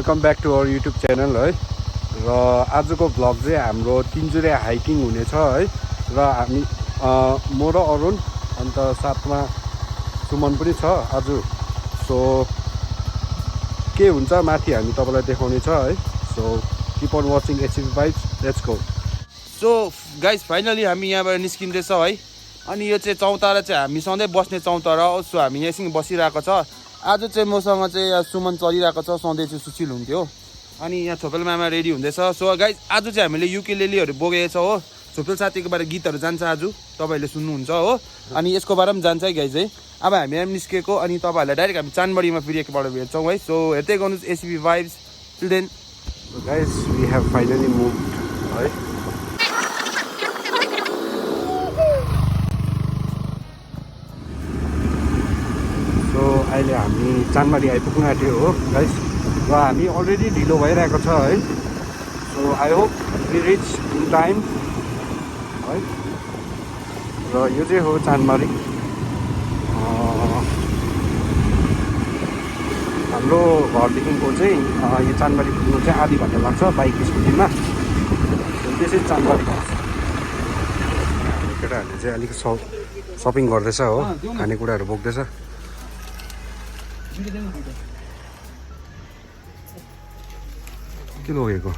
Welcome back to our YouTube channel है। र आजको भ्लग चाहिँ हाम्रो तिनजुरे हाइकिङ हुनेछ है। र हामी म र अरुण अन्त साथमा सुमन पनि छ आज। सो के हुन्छ माथि हामी तपाईँलाई देखाउने छ है। So keep on watching HP vibes, let's go. So guys finally हामी यहाँबाट निस्किँदैछौँ है। अनि यो चाहिँ चौतारा चाहिँ हामी सधैँ बस्ने चौतारा हो। सो हामी यहाँसँग बसिरहेको छ। आज चाहिँ मसँग चाहिँ यहाँ सुमन चलिरहेको छ, सधैँ चाहिँ सुशील हुन्थ्यो। अनि यहाँ छोपेल मामा रेडी हुँदैछ। सो गाइज आज चाहिँ हामीले युकेलेलीहरू बोकेको छ हो। छोपेल साथीको बारे गीतहरू जान्छ आज, तपाईँहरूले सुन्नुहुन्छ हो। अनि यसको बारेमा जान्छ है गाइज है। अब हामी यहाँ निस्केको अनि तपाईँहरूलाई डाइरेक्ट हामी चानबारीमा फेरि एकपल्ट भेट्छौँ है। सो हेर्दै गर्नुहोस् ACP vibes till then. Guys we have finally move है। अहिले हामी चानबारी आइपुग्न आँट्यो हो गाइस। र हामी अलरेडी ढिलो भइरहेको छ है। So I hope we reach in time है। र यो चाहिँ हो चानबारी। हाम्रो घरदेखिको चाहिँ यो चानबारी पुग्नु चाहिँ आधी घन्टा लाग्छ बाइक स्कुटीमा। त्यसै चानबारी केटाहरूले चाहिँ अलिक सपिङ गर्दैछ हो, खानेकुराहरू बोक्दैछ। के लगेको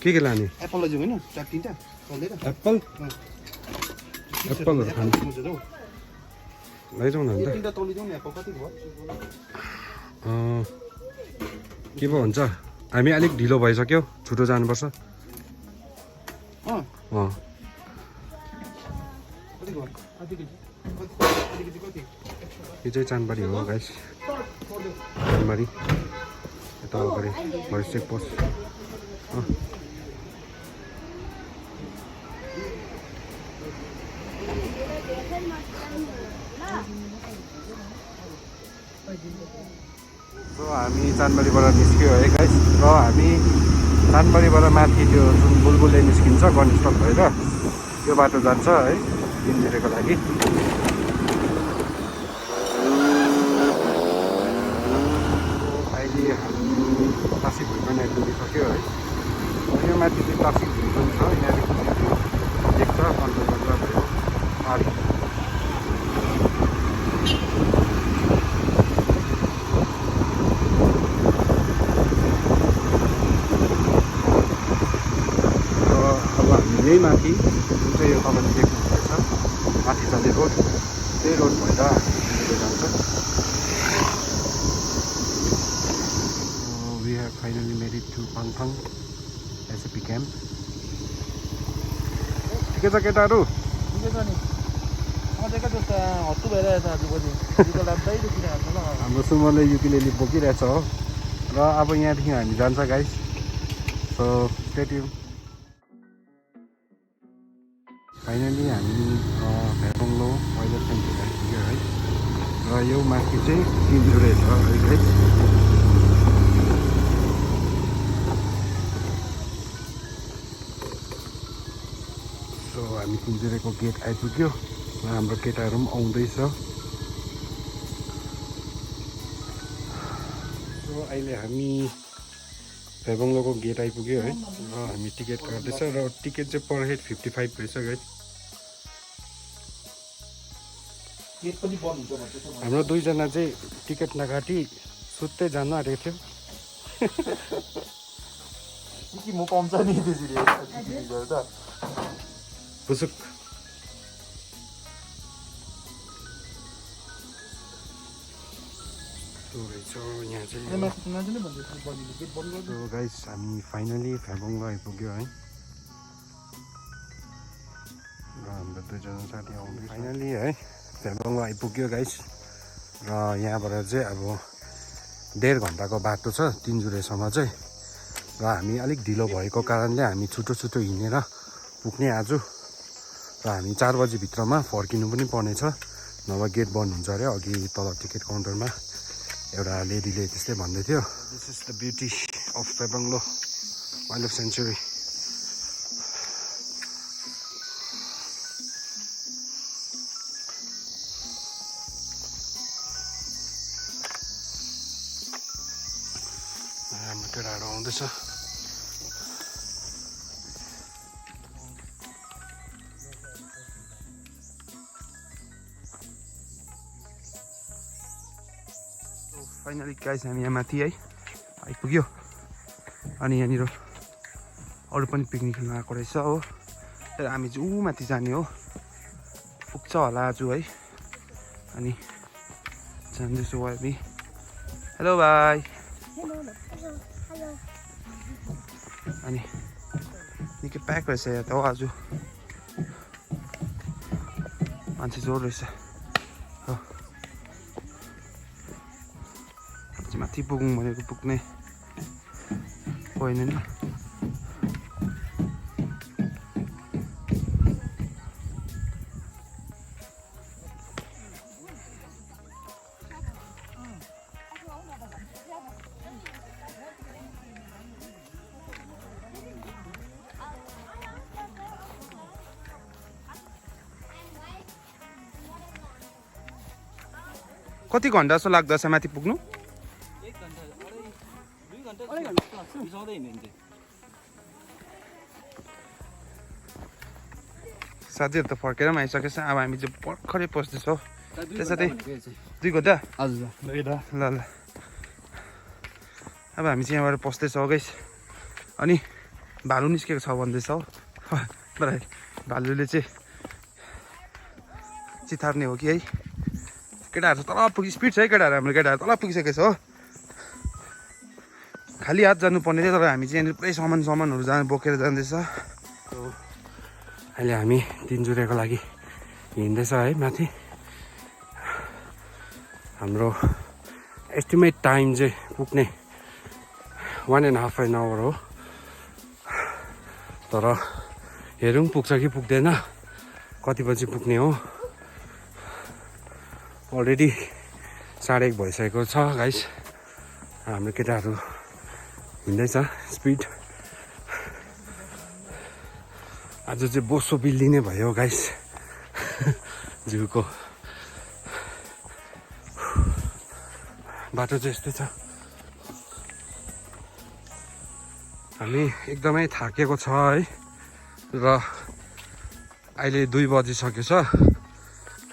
के लाने? एप्पल लैजाउँ होइन, चार तिनवटा एप्पल एप्पलहरू खानु लैजाउँ न अन्त। के पो हुन्छ, हामी अलिक ढिलो भइसक्यो, छिटो जानुपर्छ। यो चाहिँ चानबारी हो गाइस। चानबारी यता अगाडि फरेस्ट चेक पोस्ट। हामी चानबारीबाट निस्क्यो है गाइस। र हामी चानबारीबाट माथि त्यो जुन बुलबुले निस्किन्छ गणेशटक भएर त्यो बाटो जान्छ है तिनजुरेको लागि। अहिले हामी तासी भुइँ पनि आइपुगिसक्यो है। यो माथि चाहिँ तासी भुइँ पनि छ, यहाँदेखि देख्छ कन्ट्रोल भयो पारी। यही माथि जुन चाहिँ यो तपाईँले देख्नुहुँदैछ माथि चल्ने रोड, त्यही रोड भएर हामी जान्छ। We have finally made it to Pangthang SAP camp. ठिकै छ केटाहरू? हाम्रो सुमनले युकेलेली बोकिरहेछ हो। र अब यहाँदेखि हामी जान्छ guys. So stay tune. Finally हामी फ्याबोङ लो वाइल्डलाइफ सेन्चुरी आइपुग्यो है। र यो माथि चाहिँ तिनजुरे छ है गाइस। सो हामी तिनजुरेको गेट आइपुग्यो र हाम्रो केटाहरू पनि आउँदैछ। सो अहिले हामी फ्याबोङ लोको गेट आइपुग्यो है। र हामी टिकट काट्दैछ र टिकट चाहिँ पर हेड 55 रहेछ गाइस। हाम्रो दुईजना चाहिँ टिकट नकाटी सुत्तै जानु आँटेको थियो। म पाउँछ नि त्यसरी त पुसुक। यहाँ चाहिँ गाइस हामी फाइनली फ्याबोङ लो आइपुग्यो है। र हाम्रो दुईजना साथी आउँदै फाइनली है फ्याबोङ लो आइपुग्यो गाइस। र यहाँबाट चाहिँ अब 1.5 घन्टाको बाटो छ तिनजुरेसम्म चाहिँ। र हामी अलिक ढिलो भएको कारणले हामी छिटो हिँडेर पुग्ने आज। र हामी 4 बजी भित्रमा फर्किनु पनि पर्नेछ, नभए गेट बन्द हुन्छ अरे। अघि तल टिकट काउन्टरमा एउटा लेडीले त्यस्तै भन्दै थियो। This is the beauty of फ्याबोङ लो वाइल्डलाइफ सेन्चुरी। हाम्रो केटाहरू आउँदैछ फाइनली गाइस हामी यहाँ माथि है आइपुग्यो अनि यहाँनिर अरू पनि पिकनिक खेल्न आएको रहेछ हो तर हामी चाहिँ ऊ माथि जाने हो पुग्छ होला आज है अनि जाँदैछु हामी हेलो भाइ अनि निकै प्याक रहेछ यहाँ त हो आज मान्छे जोर रहेछ हो माथि पुगौँ भनेको पुग्ने होइन नि कति घन्टा जस्तो लाग्दछ माथि पुग्नु साथीहरू त फर्केर पनि आइसकेछ अब हामी चाहिँ भर्खरै पस्दैछौँ त्यसै 2 घन्टा ल ल अब हामी चाहिँ यहाँबाट पस्दैछौँ गाइस अनि भालु निस्केको छ भन्दैछ हो भालुले चाहिँ चितार्ने हो कि है केटाहरू तल पुगि स्पिड छ है केटाहरू हाम्रो केटाहरू तल पुगिसकेको छ हो खाली हात जानुपर्ने थियो तर हामी चाहिँ यहाँनिर पुरै सामानहरू बोकेर जाँदैछ अहिले हामी तिनजुरेको लागि हिँड्दैछ है माथि हाम्रो एस्टिमेट टाइम चाहिँ पुग्ने 1.5 आवर हो तर हेरौँ पुग्छ कि पुग्दैन कति बजी पुग्ने हो अलरेडी 1:30 भइसकेको छ गाइस हाम्रो केटाहरू हिँड्दैछ स्पिड आज चाहिँ बोसो बिल्ली नै भयो गाइस जिउको बाटो चाहिँ यस्तै छ हामी एकदमै थाकेको छ है र अहिले 2 बजिसक्यो छ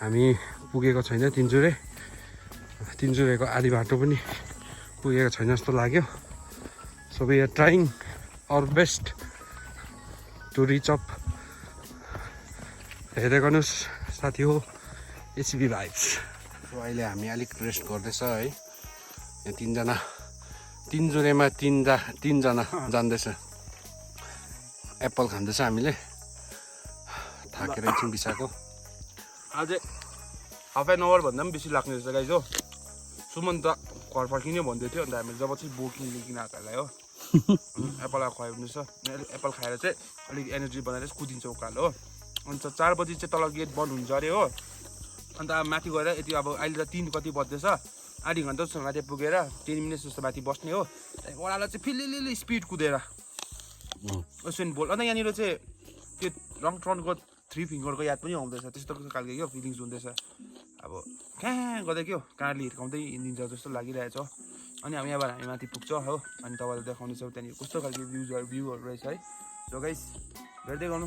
हामी पुगेको छैन तिनजुरेको आधी बाटो पनि पुगेको छैन जस्तो लाग्यो so we are trying our best to reach up हेर्दै गर्नुहोस् साथी हो एचबी भाइब्स सो अहिले हामी अलिक रेस्ट गर्दैछ है यहाँ तिनजुरेमा तीनजना जाँदैछ एप्पल खाँदैछ हामीले थाकेर एकछिन बिसाएको अझै हाफ एन आवर भन्दा पनि बेसी लाग्ने रहेछ गाइज हो सुमन त घर फर्किने भन्दै थियो अन्त हामीले जब चाहिँ बोकिङ लिकिन आएकोलाई हो एप्पल खुवायो भने एप्पल खाएर चाहिँ अलिक एनर्जी बनाएर कुदिन्छ उकालो हो अन्त 4 बजी चाहिँ तल गेट बन्द हुन्छ अरे हो अन्त अब माथि गएर यति अब अहिले त 3 कति बज्दैछ आधी घन्टा जस्तो माथि पुगेर 10 मिनट जस्तो माथि बस्ने हो ओडालाई चाहिँ फिलिलिली स्पिड कुदेर ओसन बोल अन्त यहाँनिर चाहिँ त्यो रङ ट्रनको 3 फिङ्गरको याद पनि आउँदैछ त्यस्तो खालको क्या फिलिङ्स हुँदैछ अब कहाँ गर्दै क्या कारले हिर्काउँदै हिँडिन्छ जस्तो लागिरहेछ अनि अब यहाँबाट हामी माथि पुग्छौँ हो अनि तपाईँलाई देखाउनेछौँ त्यहाँनिर कस्तो खालको भ्यूहरू रहेछ है सो गाइस हेर्दै गर्नु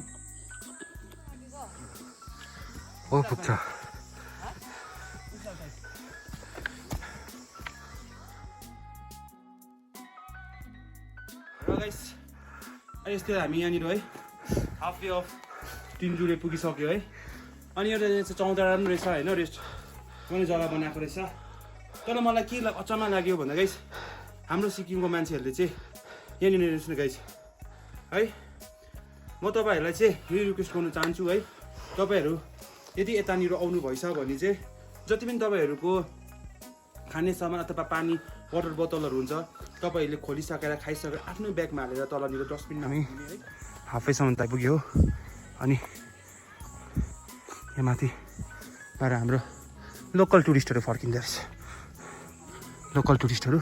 हो पुग्छ र गाइस यस्तै हामी यहाँनिर है हाफ डे अफ तिनजुरे पुगिसक्यो है अनि एउटा चाहिँ चौतारा पनि रहेछ होइन रेस्ट गर्ने जग्गा बनाएको रहेछ तर मलाई के अचम्म लाग्यो भन्दा गाइस हाम्रो सिक्किमको मान्छेहरूले चाहिँ यहाँनिर रहेछ गाइस है म तपाईँहरूलाई चाहिँ यो रिक्वेस्ट गर्नु चाहन्छु है तपाईँहरू यदि यतानिर आउनु भएछ भने चाहिँ जति पनि तपाईँहरूको खाने सामान अथवा पानी वाटर बोतलहरू हुन्छ तपाईँहरूले खोलिसकेर खाइसकेर आफ्नो ब्यागमा हालेर तलनिर डस्टबिनमा हामी हाफैसम्म आइपुग्यो अनि यहाँ माथि बाहिर हाम्रो लोकल टुरिस्टहरू फर्किँदो रहेछ लोकल टुरिस्टहरू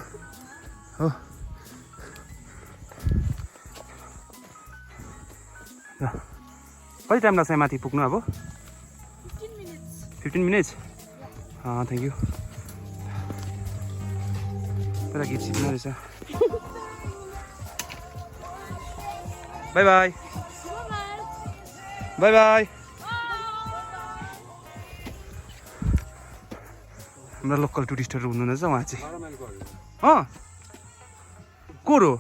हो कति टाइम लाग्छ माथि पुग्नु अब 15 मिनट्स थ्याङ्क यू तर गीत सिक्नु रहेछ बाई बाई बाई बाई हाम्रा लोकल टुरिस्टहरू हुनुहुनेछ उहाँ चाहिँ को हो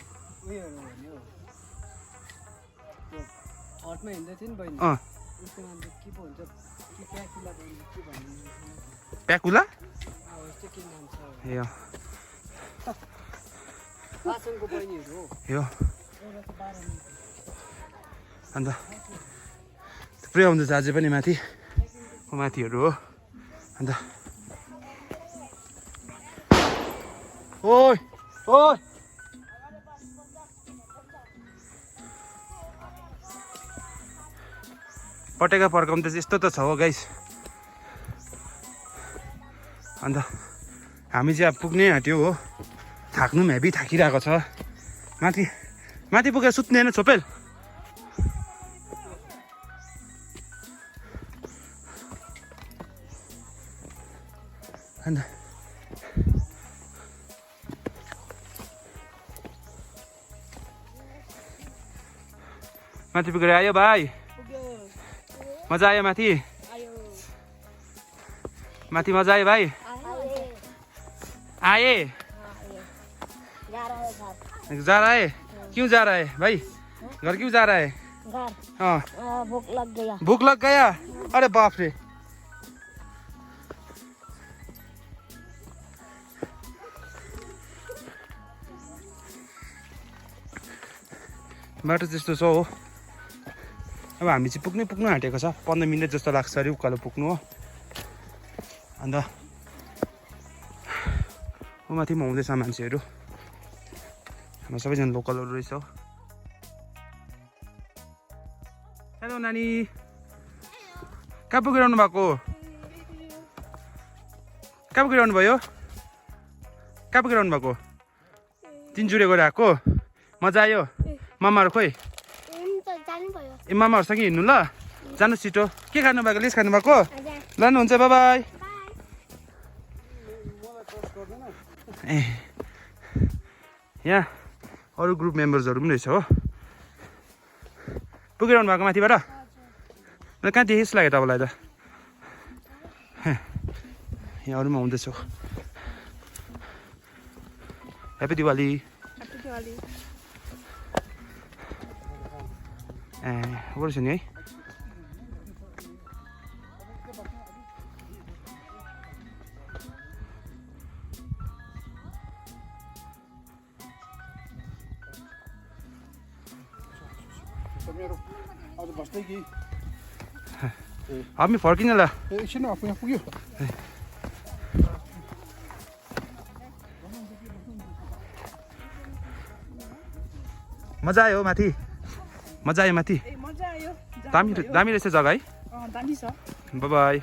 प्याकुला यो अन्त थुप्रै आउँदैछ अझै पनि माथिहरू हो अन्त ओइ ओइ पटेका पर्काउनु त यस्तो त छ हो गाइस अन्त हामी चाहिँ अब पुग्ने आँट्यो हो थाक्नु पनि हेभी थाकिरहेको छ माथि पुगेर सुत्ने होइन छोपेल अन्त माथि पुगेर आयो भाइ मजा आयो माथि मजा आयो भाइ आए जा रहा है क्यों जा रहा है भाई घर क्यों जा रहा है हाँ भूख लग गया अरे बाप रे बाटो त्यस्तो छ हो अब हामी चाहिँ पुग्नु आँटेको छ 15 मिनट जस्तो लाग्छ अरे उकालो पुग्नु हो अन्त माथि पनि आउँदैछ मान्छेहरू हाम्रो सबैजना लोकलहरू रहेछ हो हेलो नानी कहाँ पुगिरहनु भएको तिनजुरे गएर आएको मजा आयो मामाहरू खोइ ए मामाहरूसँग हिँड्नु ल जानु छिटो के खानु भएको लिस्ट खानु भएको लानुहुन्छ बाई बाई ए यहाँ अरू ग्रुप मेम्बर्सहरू पनि रहेछ हो पुगिरहनु भएको माथिबाट कहाँ देखिस लाग्यो तपाईँलाई त यहाँ अरू पनि आउँदैछ ह्याप्पी दिवाली रहेछ नि है हामी फर्किन ल एकछिन आफू यहाँ पुग्यो मजा आयो माथि दामी रहेछ जग्गा है दामी छ बाई बाई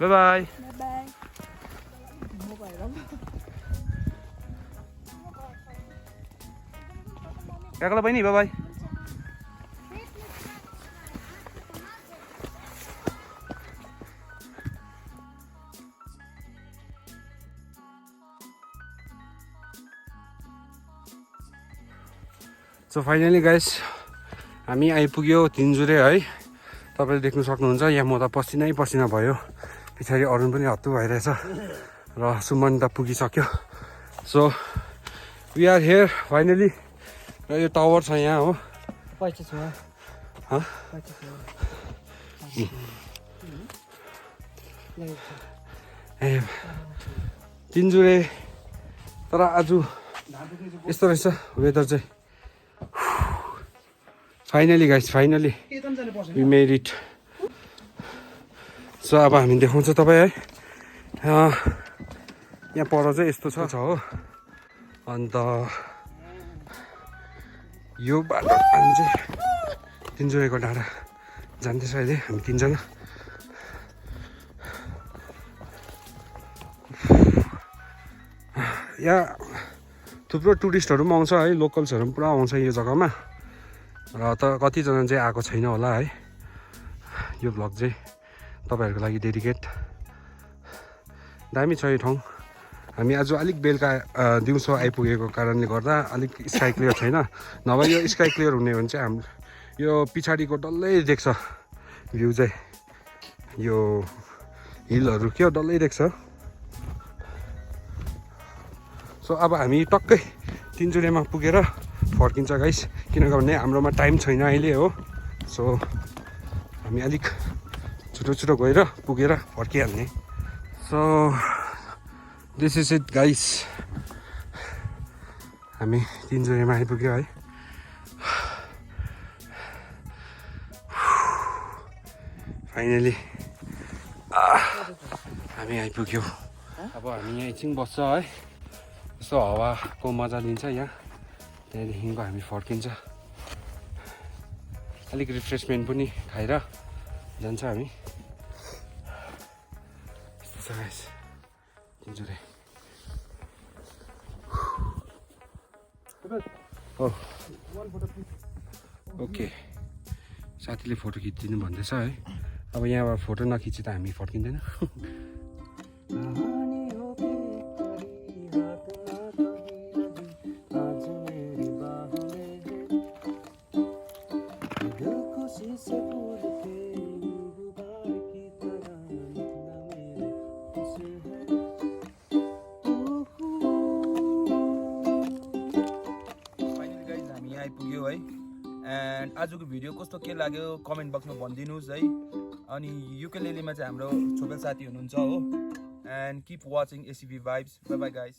बाई बाई काकालाई बहिनी by by so finally guys हामी आइपुग्यो तिनजुरे है तपाईँले देख्नु सक्नुहुन्छ यहाँ म त पसिनै पसिना भयो पछाडि अरुण पनि हत्तु भइरहेछ र सुमन त पुगिसक्यो so we are here finally र यो टावर छ यहाँ हो ए तिनजुरे तर आज यस्तो रहेछ वेदर चाहिँ finally guys finally we made it so अब हामी देखाउँछ तपाईँ है यहाँ पर चाहिँ यस्तो छ हो अन्त यो बाटो हामी चाहिँ तिनजुरेको डाँडा जान्दैछ अहिले हामी तिनजना यहाँ थुप्रो टुरिस्टहरू पनि आउँछ है लोकल्सहरू पनि पुरा आउँछ यो जग्गामा र त कतिजना चाहिँ आएको छैन होला है यो भ्लग चाहिँ तपाईँहरूको लागि डेडिकेट दामी छ यो ठाउँ हामी आज अलिक बेलुका दिउँसो आइपुगेको कारणले गर्दा अलिक स्काई क्लियर छैन। नभए यो स्काई क्लियर हुने भने चाहिँ हाम्रो यो पछाडिको डल्लै देख्छ भ्यू चाहिँ, यो हिलहरू क्या डल्लै देख्छ। सो अब हामी टक्कै तिनचुरेमा पुगेर फर्किन्छ गाइस, किनभने हाम्रोमा टाइम छैन अहिले हो। सो हामी अलिक छिटो गएर पुगेर फर्किहाल्ने। So this is it guys, हामी तिनचुरेमा आइपुग्यो है। फाइनली हामी आइपुग्यो। अब हामी यहाँ एकछिन बस्छ है, यसो हावाको मजा लिन्छ यहाँ, त्यहाँदेखिको हामी फर्किन्छ। अलिक रिफ्रेसमेन्ट पनि खाएर जान्छ हामी। यस्तो छ गाइस तिनचुरे। ओके, साथीले फोटो खिचिदिनु भन्दैछ है। अब यहाँबाट फोटो नखिची त हामी फर्किँदैन। आइपुग्यो है। एन्ड आजको भिडियो कस्तो के लाग्यो कमेन्ट बक्समा भनिदिनुहोस् है। अनि युकेलेलीमा चाहिँ हाम्रो छोपेल साथी हुनुहुन्छ हो। And keep watching ACB vibes. By by guys.